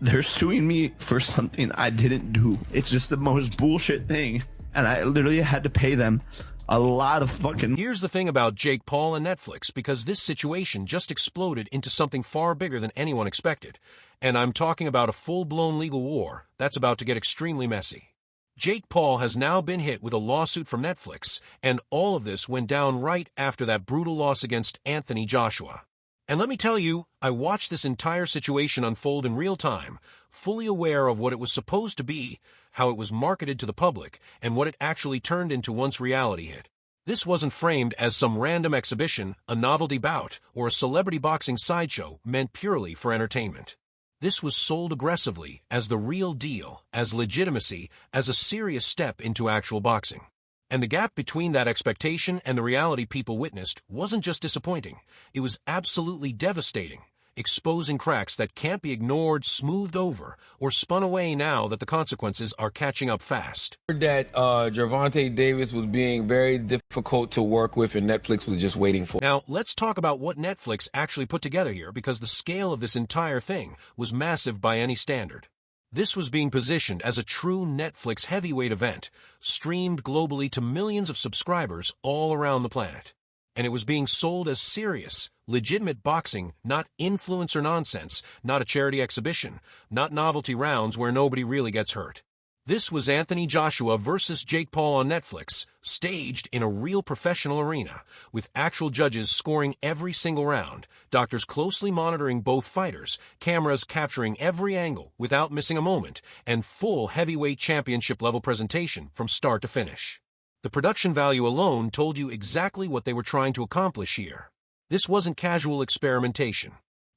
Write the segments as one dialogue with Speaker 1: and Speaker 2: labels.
Speaker 1: They're suing me for something I didn't do. It's just the most bullshit thing. And I literally had to pay them a lot of fucking...
Speaker 2: Here's the thing about Jake Paul and Netflix, because this situation just exploded into something far bigger than anyone expected. And I'm talking about a full-blown legal war that's about to get extremely messy. Jake Paul has now been hit with a lawsuit from Netflix, and all of this went down right after that brutal loss against Anthony Joshua. And let me tell you, I watched this entire situation unfold in real time, fully aware of what it was supposed to be, how it was marketed to the public, and what it actually turned into once reality hit. This wasn't framed as some random exhibition, a novelty bout, or a celebrity boxing sideshow meant purely for entertainment. This was sold aggressively as the real deal, as legitimacy, as a serious step into actual boxing. And the gap between that expectation and the reality people witnessed wasn't just disappointing, it was absolutely devastating, exposing cracks that can't be ignored, smoothed over, or spun away now that the consequences are catching up fast.
Speaker 3: That Gervonta Davis was being very difficult to work with and Netflix was just waiting for.
Speaker 2: Now, let's talk about what Netflix actually put together here, because the scale of this entire thing was massive by any standard. This was being positioned as a true Netflix heavyweight event, streamed globally to millions of subscribers all around the planet. And it was being sold as serious, legitimate boxing, not influencer nonsense, not a charity exhibition, not novelty rounds where nobody really gets hurt. This was Anthony Joshua versus Jake Paul on Netflix, staged in a real professional arena, with actual judges scoring every single round, doctors closely monitoring both fighters, cameras capturing every angle without missing a moment, and full heavyweight championship-level presentation from start to finish. The production value alone told you exactly what they were trying to accomplish here. This wasn't casual experimentation.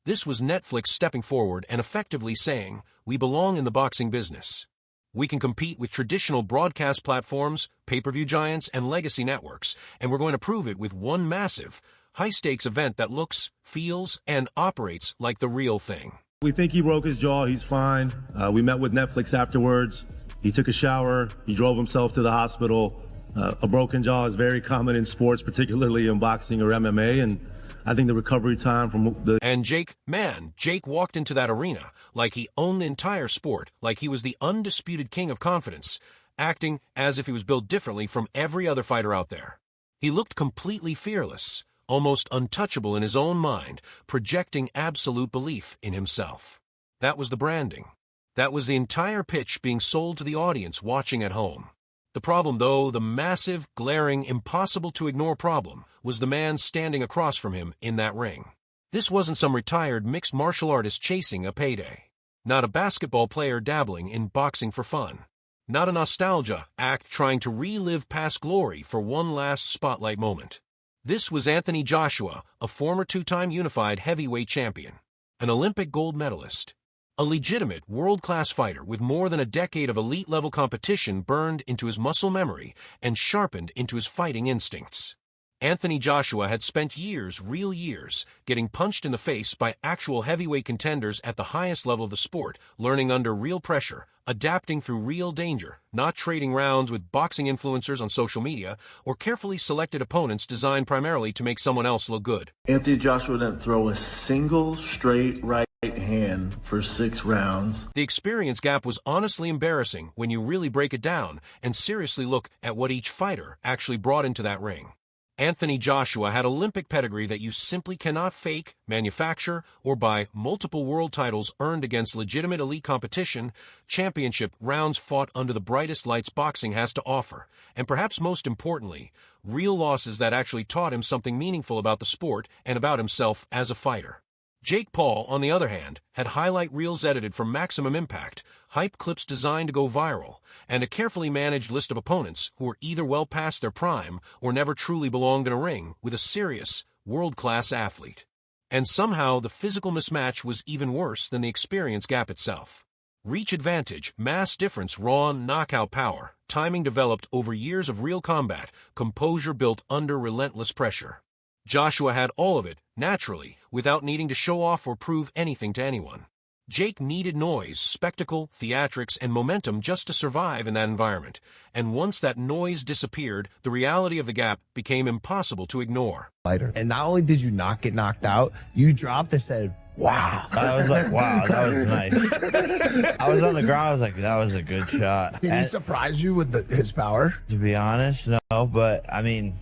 Speaker 2: This was Netflix stepping forward and effectively saying, we belong in the boxing business. We can compete with traditional broadcast platforms, pay-per-view giants, and legacy networks, and we're going to prove it with one massive, high-stakes event that looks, feels, and operates like the real thing.
Speaker 4: We think he broke his jaw. He's fine. We met with Netflix afterwards. He took a shower. He drove himself to the hospital. A broken jaw is very common in sports, particularly in boxing or MMA, and I think the recovery time from the...
Speaker 2: And Jake walked into that arena like he owned the entire sport, like he was the undisputed king of confidence, acting as if he was built differently from every other fighter out there. He looked completely fearless, almost untouchable in his own mind, projecting absolute belief in himself. That was the branding. That was the entire pitch being sold to the audience watching at home. The problem, though, the massive, glaring, impossible-to-ignore problem, was the man standing across from him in that ring. This wasn't some retired mixed martial artist chasing a payday. Not a basketball player dabbling in boxing for fun. Not a nostalgia act trying to relive past glory for one last spotlight moment. This was Anthony Joshua, a former two-time unified heavyweight champion. An Olympic gold medalist. A legitimate, world-class fighter with more than a decade of elite-level competition burned into his muscle memory and sharpened into his fighting instincts. Anthony Joshua had spent years, real years, getting punched in the face by actual heavyweight contenders at the highest level of the sport, learning under real pressure, adapting through real danger, not trading rounds with boxing influencers on social media, or carefully selected opponents designed primarily to make someone else look good.
Speaker 5: Anthony Joshua didn't throw a single straight right hand for 6 rounds.
Speaker 2: The experience gap was honestly embarrassing when you really break it down and seriously look at what each fighter actually brought into that ring. Anthony Joshua had Olympic pedigree that you simply cannot fake, manufacture, or buy. Multiple world titles earned against legitimate elite competition, championship rounds fought under the brightest lights boxing has to offer, and perhaps most importantly, real losses that actually taught him something meaningful about the sport and about himself as a fighter. Jake Paul, on the other hand, had highlight reels edited for maximum impact, hype clips designed to go viral, and a carefully managed list of opponents who were either well past their prime or never truly belonged in a ring with a serious, world-class athlete. And somehow the physical mismatch was even worse than the experience gap itself. Reach advantage, mass difference, raw knockout power, timing developed over years of real combat, composure built under relentless pressure. Joshua had all of it, naturally, without needing to show off or prove anything to anyone. Jake needed noise, spectacle, theatrics, and momentum just to survive in that environment, and once that noise disappeared, the reality of the gap became impossible to ignore.
Speaker 6: And not only did you not get knocked out, you dropped and said, wow. I was like, wow, that was nice. I was on the ground. I was like, that was a good shot.
Speaker 7: Did he surprise you with his power?
Speaker 6: To be honest, no, but I mean,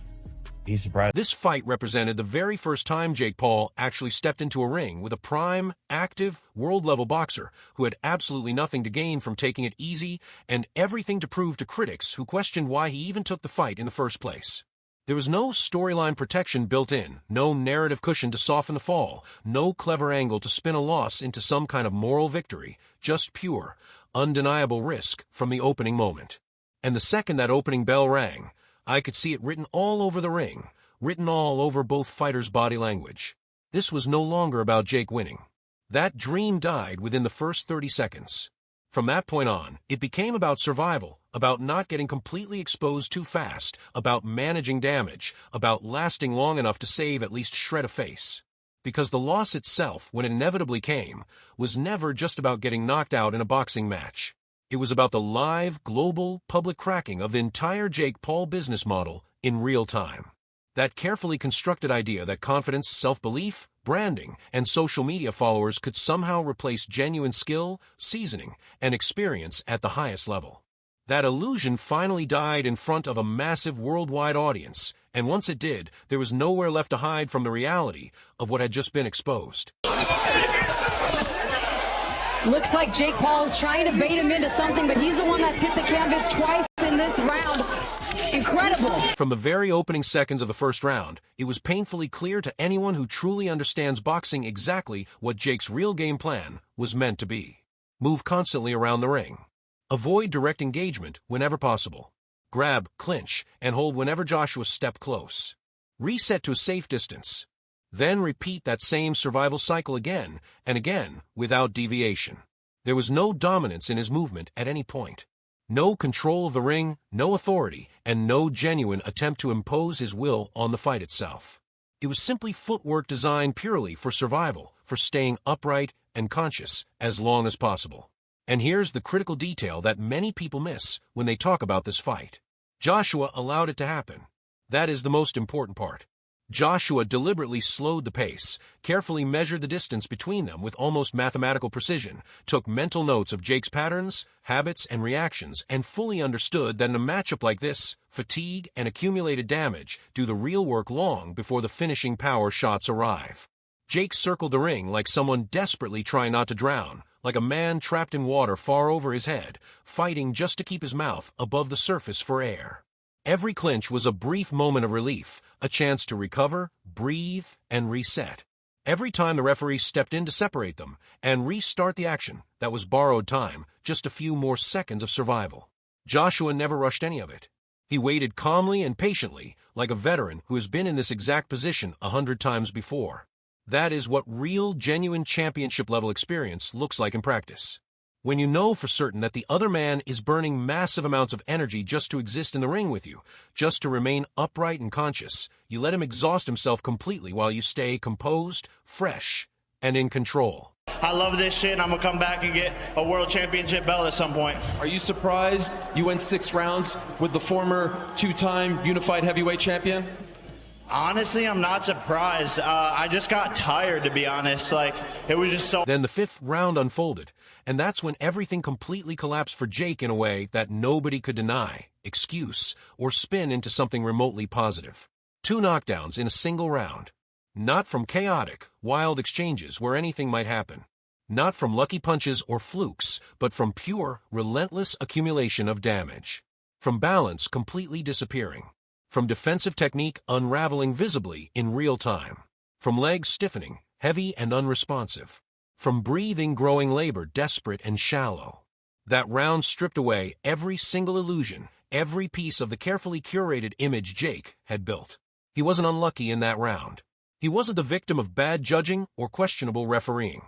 Speaker 6: he surprised.
Speaker 2: This fight represented the very first time Jake Paul actually stepped into a ring with a prime, active, world-level boxer who had absolutely nothing to gain from taking it easy and everything to prove to critics who questioned why he even took the fight in the first place. There was no storyline protection built in, no narrative cushion to soften the fall, no clever angle to spin a loss into some kind of moral victory, just pure, undeniable risk from the opening moment. And the second that opening bell rang, I could see it written all over the ring, written all over both fighters' body language. This was no longer about Jake winning. That dream died within the first 30 seconds. From that point on, it became about survival, about not getting completely exposed too fast, about managing damage, about lasting long enough to save at least shred a face. Because the loss itself, when it inevitably came, was never just about getting knocked out in a boxing match. It was about the live, global, public cracking of the entire Jake Paul business model in real time. That carefully constructed idea that confidence, self-belief, branding, and social media followers could somehow replace genuine skill, seasoning, and experience at the highest level. That illusion finally died in front of a massive worldwide audience, and once it did, there was nowhere left to hide from the reality of what had just been exposed.
Speaker 8: Looks like Jake Paul's trying to bait him into something, but he's the one that's hit the canvas twice in this round. Incredible.
Speaker 2: From the very opening seconds of the first round, it was painfully clear to anyone who truly understands boxing exactly what Jake's real game plan was meant to be. Move constantly around the ring. Avoid direct engagement whenever possible. Grab, clinch, and hold whenever Joshua stepped close. Reset to a safe distance. Then repeat that same survival cycle again and again without deviation. There was no dominance in his movement at any point. No control of the ring, no authority, and no genuine attempt to impose his will on the fight itself. It was simply footwork designed purely for survival, for staying upright and conscious as long as possible. And here's the critical detail that many people miss when they talk about this fight. Joshua allowed it to happen. That is the most important part. Joshua deliberately slowed the pace, carefully measured the distance between them with almost mathematical precision, took mental notes of Jake's patterns, habits, and reactions, and fully understood that in a matchup like this, fatigue and accumulated damage do the real work long before the finishing power shots arrive. Jake circled the ring like someone desperately trying not to drown, like a man trapped in water far over his head, fighting just to keep his mouth above the surface for air. Every clinch was a brief moment of relief, a chance to recover, breathe, and reset. Every time the referee stepped in to separate them and restart the action, that was borrowed time, just a few more seconds of survival. Joshua never rushed any of it. He waited calmly and patiently, like a veteran who has been in this exact position 100 times before. That is what real, genuine championship-level experience looks like in practice. When you know for certain that the other man is burning massive amounts of energy just to exist in the ring with you, just to remain upright and conscious, you let him exhaust himself completely while you stay composed, fresh, and in control.
Speaker 9: I love this shit, and I'm going to come back and get a world championship belt at some point.
Speaker 10: Are you surprised you went 6 rounds with the former 2-time unified heavyweight champion?
Speaker 9: Honestly, I'm not surprised. I just got tired, to be honest. It was just so...
Speaker 2: Then the 5th round unfolded, and that's when everything completely collapsed for Jake in a way that nobody could deny, excuse, or spin into something remotely positive. 2 knockdowns in a single round. Not from chaotic, wild exchanges where anything might happen. Not from lucky punches or flukes, but from pure, relentless accumulation of damage. From balance completely disappearing. From defensive technique unraveling visibly in real time. From legs stiffening, heavy and unresponsive. From breathing growing labor desperate and shallow. That round stripped away every single illusion, every piece of the carefully curated image Jake had built. He wasn't unlucky in that round. He wasn't the victim of bad judging or questionable refereeing.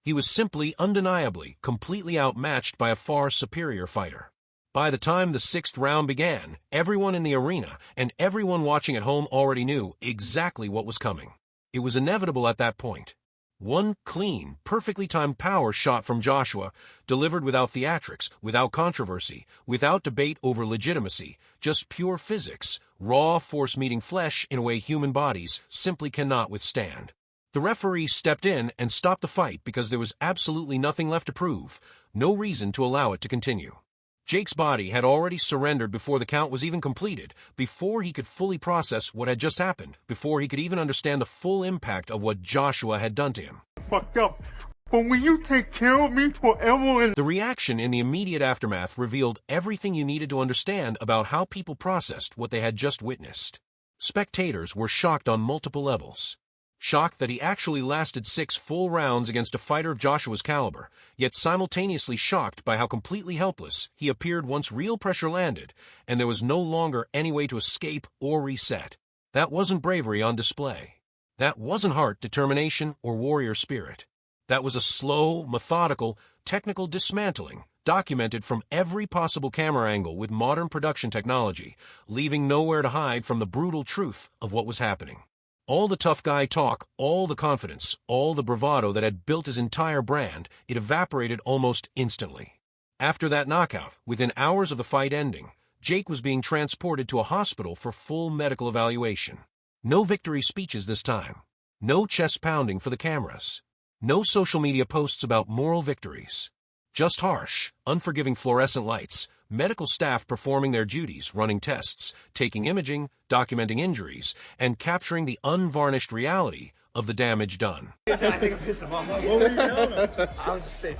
Speaker 2: He was simply, undeniably, completely outmatched by a far superior fighter. By the time the 6th round began, everyone in the arena and everyone watching at home already knew exactly what was coming. It was inevitable at that point. One clean, perfectly timed power shot from Joshua, delivered without theatrics, without controversy, without debate over legitimacy, just pure physics, raw force meeting flesh in a way human bodies simply cannot withstand. The referee stepped in and stopped the fight because there was absolutely nothing left to prove, no reason to allow it to continue. Jake's body had already surrendered before the count was even completed, before he could fully process what had just happened, before he could even understand the full impact of what Joshua had done to him.
Speaker 11: Fucked up. But will you take care of me forever?
Speaker 2: The reaction in the immediate aftermath revealed everything you needed to understand about how people processed what they had just witnessed. Spectators were shocked on multiple levels. Shocked that he actually lasted 6 full rounds against a fighter of Joshua's caliber, yet simultaneously shocked by how completely helpless he appeared once real pressure landed, and there was no longer any way to escape or reset. That wasn't bravery on display. That wasn't heart, determination, or warrior spirit. That was a slow, methodical, technical dismantling, documented from every possible camera angle with modern production technology, leaving nowhere to hide from the brutal truth of what was happening. All the tough guy talk, all the confidence, all the bravado that had built his entire brand, it evaporated almost instantly. After that knockout, within hours of the fight ending, Jake was being transported to a hospital for full medical evaluation. No victory speeches this time. No chest pounding for the cameras. No social media posts about moral victories. Just harsh, unforgiving fluorescent lights, medical staff performing their duties, running tests, taking imaging, documenting injuries, and capturing the unvarnished reality of the damage done.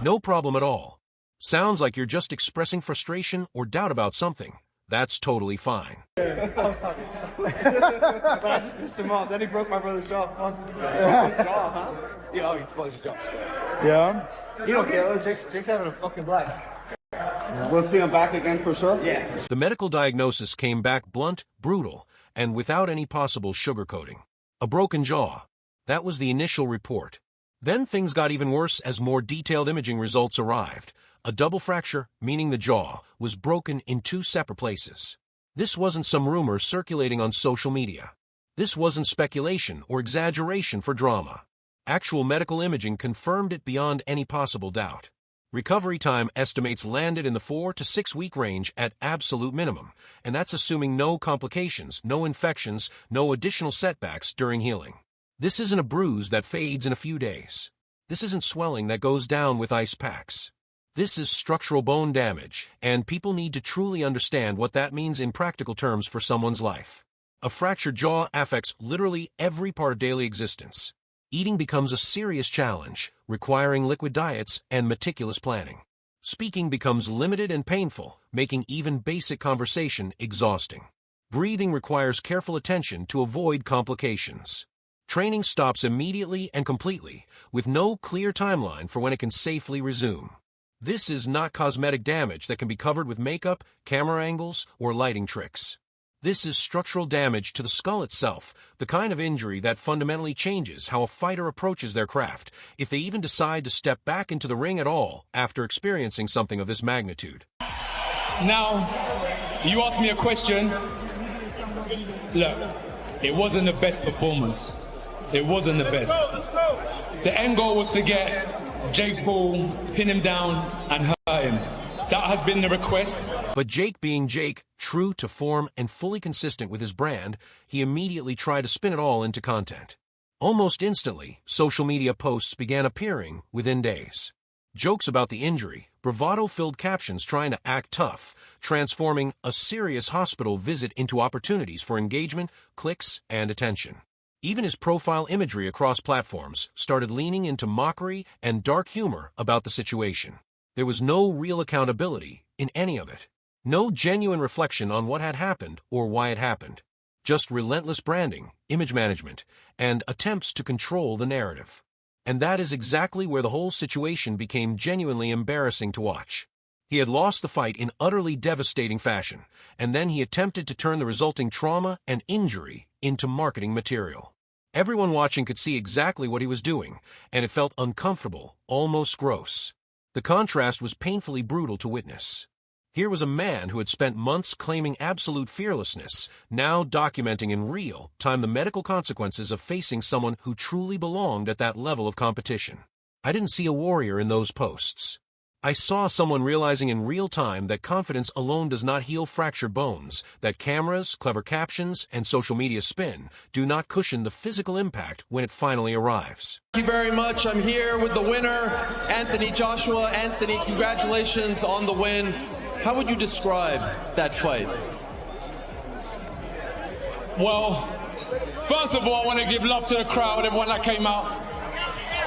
Speaker 2: No problem at all. Sounds like you're just expressing frustration or doubt about something. That's totally fine.
Speaker 11: But I just pissed him off. Then he broke my brother's jaw. He exploded his jaw. Yeah? You don't care though. Jake's having a fucking blast. We'll see him back again for sure? Yeah.
Speaker 2: The medical diagnosis came back blunt, brutal, and without any possible sugarcoating. A broken jaw. That was the initial report. Then things got even worse as more detailed imaging results arrived. A double fracture, meaning the jaw, was broken in 2 separate places. This wasn't some rumor circulating on social media. This wasn't speculation or exaggeration for drama. Actual medical imaging confirmed it beyond any possible doubt. Recovery time estimates landed in the 4 to 6 week range at absolute minimum, and that's assuming no complications, no infections, no additional setbacks during healing. This isn't a bruise that fades in a few days. This isn't swelling that goes down with ice packs. This is structural bone damage, and people need to truly understand what that means in practical terms for someone's life. A fractured jaw affects literally every part of daily existence. Eating becomes a serious challenge, requiring liquid diets and meticulous planning. Speaking becomes limited and painful, making even basic conversation exhausting. Breathing requires careful attention to avoid complications. Training stops immediately and completely, with no clear timeline for when it can safely resume. This is not cosmetic damage that can be covered with makeup, camera angles, or lighting tricks. This is structural damage to the skull itself, the kind of injury that fundamentally changes how a fighter approaches their craft, if they even decide to step back into the ring at all after experiencing something of this magnitude.
Speaker 12: Now, you asked me a question. Look, it wasn't the best performance. It wasn't the best. The end goal was to get Jake Paul, pin him down, and hurt him. That has been the request.
Speaker 2: But Jake being Jake, true to form and fully consistent with his brand, he immediately tried to spin it all into content. Almost instantly, social media posts began appearing within days. Jokes about the injury, bravado-filled captions trying to act tough, transforming a serious hospital visit into opportunities for engagement, clicks, and attention. Even his profile imagery across platforms started leaning into mockery and dark humor about the situation. There was no real accountability in any of it. No genuine reflection on what had happened or why it happened. Just relentless branding, image management, and attempts to control the narrative. And that is exactly where the whole situation became genuinely embarrassing to watch. He had lost the fight in utterly devastating fashion, and then he attempted to turn the resulting trauma and injury into marketing material. Everyone watching could see exactly what he was doing, and it felt uncomfortable, almost gross. The contrast was painfully brutal to witness. Here was a man who had spent months claiming absolute fearlessness, now documenting in real time the medical consequences of facing someone who truly belonged at that level of competition. I didn't see a warrior in those posts. I saw someone realizing in real time that confidence alone does not heal fractured bones, that cameras, clever captions, and social media spin do not cushion the physical impact when it finally arrives.
Speaker 10: Thank you very much. I'm here with the winner, Anthony Joshua. Anthony, congratulations on the win. How would you describe that fight?
Speaker 12: Well, first of all, I want to give love to the crowd, everyone that came out.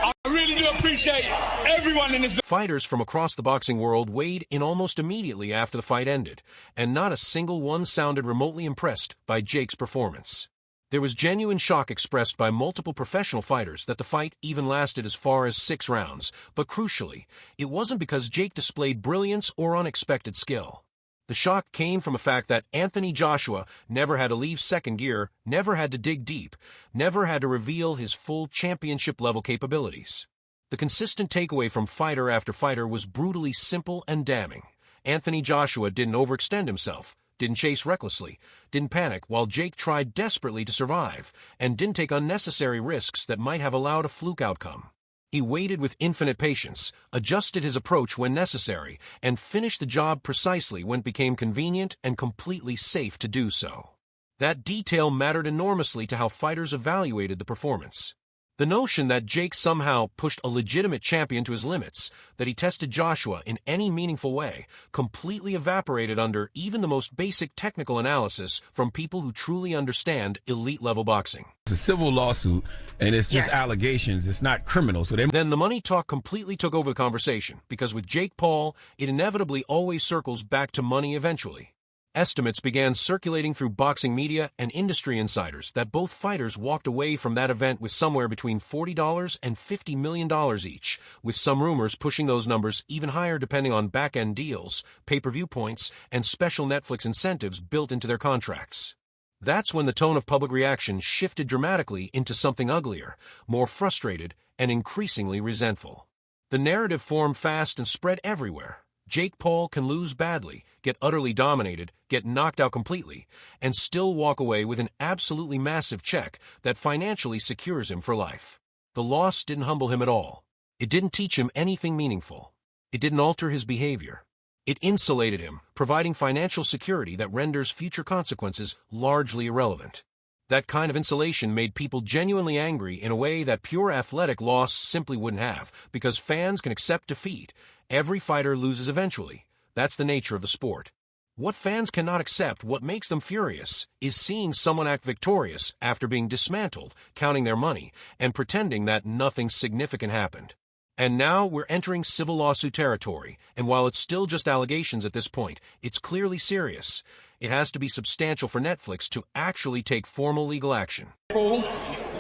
Speaker 12: I really do appreciate everyone in this.
Speaker 2: Fighters from across the boxing world weighed in almost immediately after the fight ended, and not a single one sounded remotely impressed by Jake's performance. There was genuine shock expressed by multiple professional fighters that the fight even lasted as far as 6 rounds, but crucially, it wasn't because Jake displayed brilliance or unexpected skill. The shock came from the fact that Anthony Joshua never had to leave second gear, never had to dig deep, never had to reveal his full championship-level capabilities. The consistent takeaway from fighter after fighter was brutally simple and damning. Anthony Joshua didn't overextend himself, didn't chase recklessly, didn't panic while Jake tried desperately to survive, and didn't take unnecessary risks that might have allowed a fluke outcome. He waited with infinite patience, adjusted his approach when necessary, and finished the job precisely when it became convenient and completely safe to do so. That detail mattered enormously to how fighters evaluated the performance. The notion that Jake somehow pushed a legitimate champion to his limits, that he tested Joshua in any meaningful way, completely evaporated under even the most basic technical analysis from people who truly understand elite-level boxing.
Speaker 3: It's a civil lawsuit, and it's just allegations. It's not criminal.
Speaker 2: Then the money talk completely took over the conversation, because with Jake Paul, it inevitably always circles back to money eventually. Estimates began circulating through boxing media and industry insiders that both fighters walked away from that event with somewhere between $40 and $50 million each, with some rumors pushing those numbers even higher depending on back-end deals, pay-per-view points, and special Netflix incentives built into their contracts. That's when the tone of public reaction shifted dramatically into something uglier, more frustrated, and increasingly resentful. The narrative formed fast and spread everywhere. Jake Paul can lose badly, get utterly dominated, get knocked out completely, and still walk away with an absolutely massive check that financially secures him for life. The loss didn't humble him at all. It didn't teach him anything meaningful. It didn't alter his behavior. It insulated him, providing financial security that renders future consequences largely irrelevant. That kind of insulation made people genuinely angry in a way that pure athletic loss simply wouldn't have, because fans can accept defeat. Every fighter loses eventually. That's the nature of the sport. What fans cannot accept, what makes them furious, is seeing someone act victorious after being dismantled, counting their money, and pretending that nothing significant happened. And now we're entering civil lawsuit territory, and while it's still just allegations at this point, it's clearly serious. It has to be substantial for Netflix to actually take formal legal action.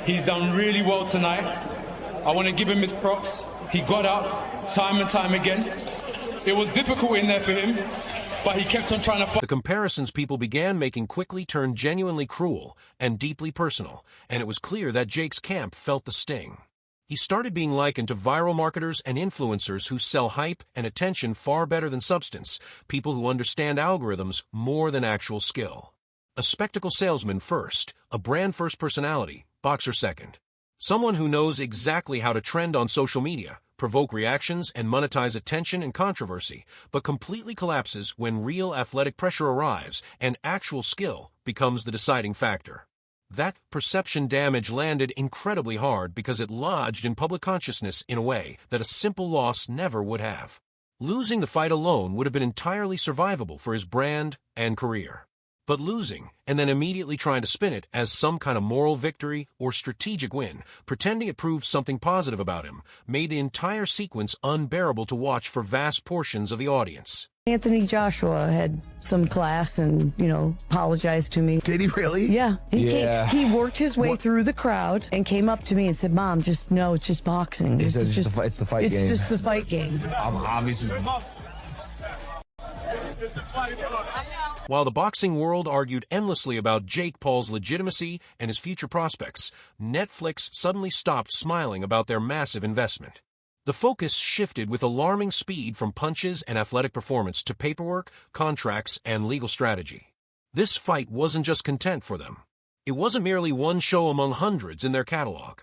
Speaker 12: He's done really well tonight. I want to give him his props. He got up time and time again. It was difficult in there for him, but he kept on trying to fight.
Speaker 2: The comparisons people began making quickly turned genuinely cruel and deeply personal, and it was clear that Jake's camp felt the sting. He started being likened to viral marketers and influencers who sell hype and attention far better than substance, people who understand algorithms more than actual skill. A spectacle salesman first, a brand first personality, boxer second. Someone who knows exactly how to trend on social media, provoke reactions, and monetize attention and controversy, but completely collapses when real athletic pressure arrives and actual skill becomes the deciding factor. That perception damage landed incredibly hard because it lodged in public consciousness in a way that a simple loss never would have. Losing the fight alone would have been entirely survivable for his brand and career. But losing, and then immediately trying to spin it as some kind of moral victory or strategic win, pretending it proved something positive about him, made the entire sequence unbearable to watch for vast portions of the audience.
Speaker 13: Anthony Joshua had some class and, apologized to me.
Speaker 7: Did he really?
Speaker 13: Yeah. He worked his way through the crowd and came up to me and said, "Mom, just know it's just boxing.
Speaker 6: It's the fight game.
Speaker 13: It's just the fight game."
Speaker 6: Obviously.
Speaker 2: While the boxing world argued endlessly about Jake Paul's legitimacy and his future prospects, Netflix suddenly stopped smiling about their massive investment. The focus shifted with alarming speed from punches and athletic performance to paperwork, contracts, and legal strategy. This fight wasn't just content for them. It wasn't merely one show among hundreds in their catalog.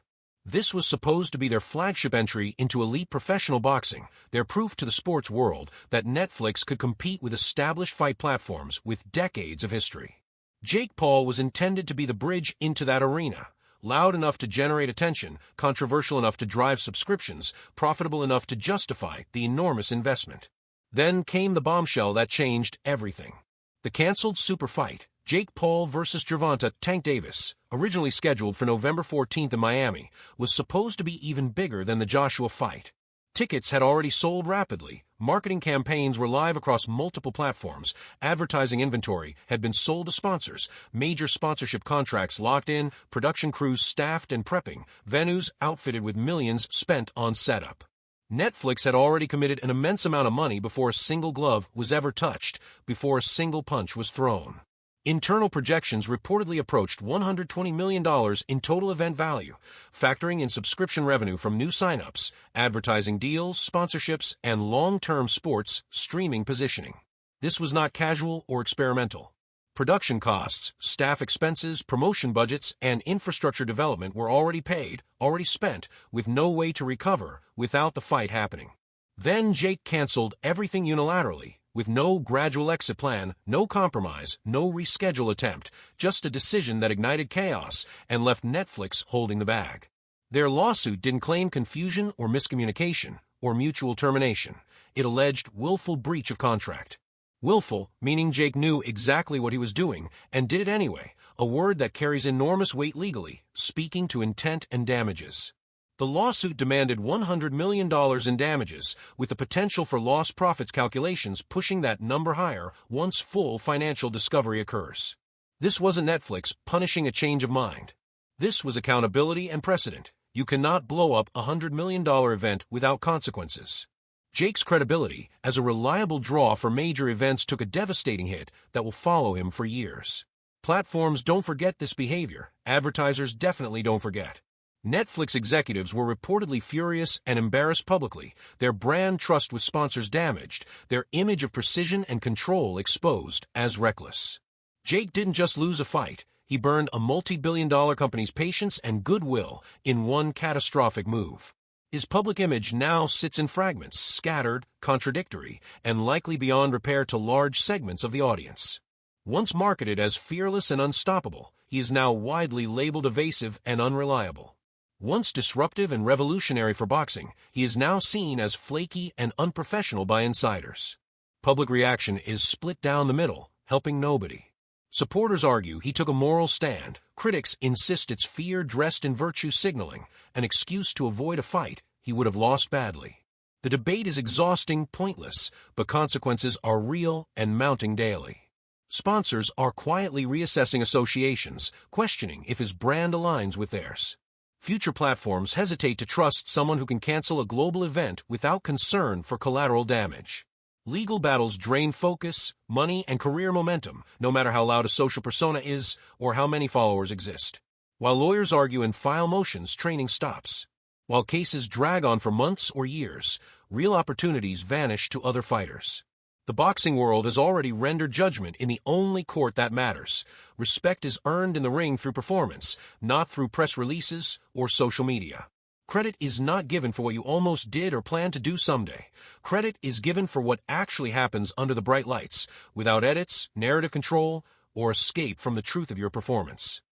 Speaker 2: This was supposed to be their flagship entry into elite professional boxing, their proof to the sports world that Netflix could compete with established fight platforms with decades of history. Jake Paul was intended to be the bridge into that arena, loud enough to generate attention, controversial enough to drive subscriptions, profitable enough to justify the enormous investment. Then came the bombshell that changed everything. The canceled super fight, Jake Paul versus Gervonta Tank Davis, originally scheduled for November 14th in Miami, was supposed to be even bigger than the Joshua fight. Tickets had already sold rapidly, marketing campaigns were live across multiple platforms, advertising inventory had been sold to sponsors, major sponsorship contracts locked in, production crews staffed and prepping, venues outfitted with millions spent on setup. Netflix had already committed an immense amount of money before a single glove was ever touched, before a single punch was thrown. Internal projections reportedly approached $120 million in total event value, factoring in subscription revenue from new signups, advertising deals, sponsorships, and long-term sports streaming positioning. This was not casual or experimental. Production costs, staff expenses, promotion budgets, and infrastructure development were already paid, already spent, with no way to recover without the fight happening. Then Jake canceled everything unilaterally, with no gradual exit plan, no compromise, no reschedule attempt, just a decision that ignited chaos and left Netflix holding the bag. Their lawsuit didn't claim confusion or miscommunication or mutual termination. It alleged willful breach of contract. Willful, meaning Jake knew exactly what he was doing and did it anyway, a word that carries enormous weight legally, speaking to intent and damages. The lawsuit demanded $100 million in damages, with the potential for lost profits calculations pushing that number higher once full financial discovery occurs. This wasn't Netflix punishing a change of mind. This was accountability and precedent. You cannot blow up a $100 million event without consequences. Jake's credibility as a reliable draw for major events took a devastating hit that will follow him for years. Platforms don't forget this behavior. Advertisers definitely don't forget. Netflix executives were reportedly furious and embarrassed publicly, their brand trust with sponsors damaged, their image of precision and control exposed as reckless. Jake didn't just lose a fight, he burned a multi-billion-dollar company's patience and goodwill in one catastrophic move. His public image now sits in fragments, scattered, contradictory, and likely beyond repair to large segments of the audience. Once marketed as fearless and unstoppable, he is now widely labeled evasive and unreliable. Once disruptive and revolutionary for boxing, he is now seen as flaky and unprofessional by insiders. Public reaction is split down the middle, helping nobody. Supporters argue he took a moral stand. Critics insist it's fear dressed in virtue signaling, an excuse to avoid a fight he would have lost badly. The debate is exhausting, pointless, but consequences are real and mounting daily. Sponsors are quietly reassessing associations, questioning if his brand aligns with theirs. Future platforms hesitate to trust someone who can cancel a global event without concern for collateral damage. Legal battles drain focus, money, and career momentum, no matter how loud a social persona is or how many followers exist. While lawyers argue and file motions, training stops. While cases drag on for months or years, real opportunities vanish to other fighters. The boxing world has already rendered judgment in the only court that matters. Respect is earned in the ring through performance, not through press releases or social media. Credit is not given for what you almost did or plan to do someday. Credit is given for what actually happens under the bright lights, without edits, narrative control, or escape from the truth of your performance.